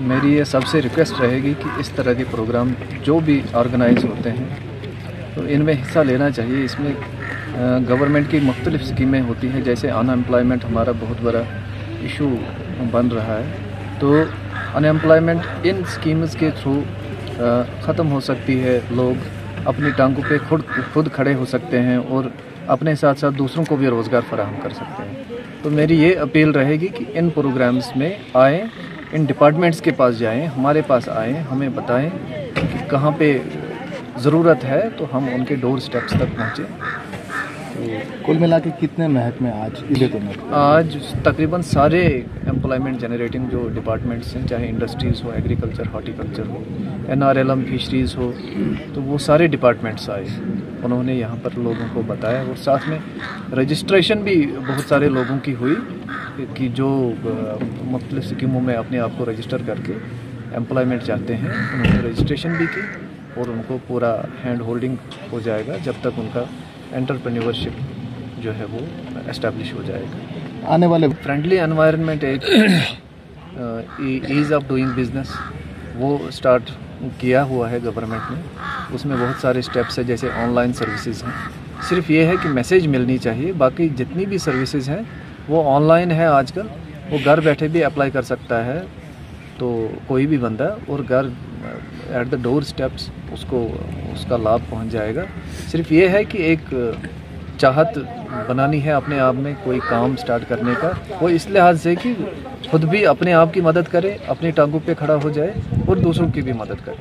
मेरी ये सबसे रिक्वेस्ट रहेगी कि इस तरह के प्रोग्राम जो भी ऑर्गेनाइज होते हैं तो इनमें हिस्सा लेना चाहिए। इसमें गवर्नमेंट की मुख्तलिफ स्कीमें होती हैं, जैसे अनएम्प्लॉयमेंट हमारा बहुत बड़ा इशू बन रहा है, तो अनएम्प्लॉयमेंट इन स्कीम्स के थ्रू ख़त्म हो सकती है। लोग अपनी टांगों पे खुद खड़े हो सकते हैं और अपने साथ साथ दूसरों को भी रोज़गार फराहम कर सकते हैं। तो मेरी ये अपील रहेगी कि इन प्रोग्राम्स में आएँ, इन डिपार्टमेंट्स के पास जाएं, हमारे पास आएँ, हमें बताएं कि कहाँ पे ज़रूरत है तो हम उनके डोर स्टेप्स तक पहुँचें। तो कुल मिला के कितने महकमे आज आज तकरीबन सारे एम्प्लॉयमेंट जनरेटिंग जो डिपार्टमेंट्स हैं, चाहे इंडस्ट्रीज़ हो, एग्रीकल्चर, हॉर्टिकल्चर हो, NRLM फिशरीज़ हो, तो वो सारे डिपार्टमेंट्स आए। उन्होंने यहाँ पर लोगों को बताया और साथ में रजिस्ट्रेशन भी बहुत सारे लोगों की हुई कि जो मुख्तलिफ स्कीमों में अपने आप को रजिस्टर करके एम्प्लॉयमेंट चाहते हैं, उन्होंने रजिस्ट्रेशन भी की और उनको पूरा हैंड होल्डिंग हो जाएगा जब तक उनका एंटरप्रेन्योरशिप जो है वो एस्टेब्लिश हो जाएगा। आने वाले फ्रेंडली एनवायरनमेंट एक ईज़ ऑफ डूइंग बिजनेस वो स्टार्ट किया हुआ है गवर्नमेंट ने। उसमें बहुत सारे स्टेप्स हैं, जैसे ऑनलाइन सर्विसेज हैं। सिर्फ ये है कि मैसेज मिलनी चाहिए, बाकी जितनी भी सर्विसेज हैं वो ऑनलाइन है आजकल, वो घर बैठे भी अप्लाई कर सकता है। तो कोई भी बंदा और घर एट द डोर स्टेप्स उसको उसका लाभ पहुंच जाएगा। सिर्फ ये है कि एक चाहत बनानी है अपने आप में कोई काम स्टार्ट करने का, वो इस लिहाज से कि खुद भी अपने आप की मदद करे, अपनी टांगों पे खड़ा हो जाए और दूसरों की भी मदद करे।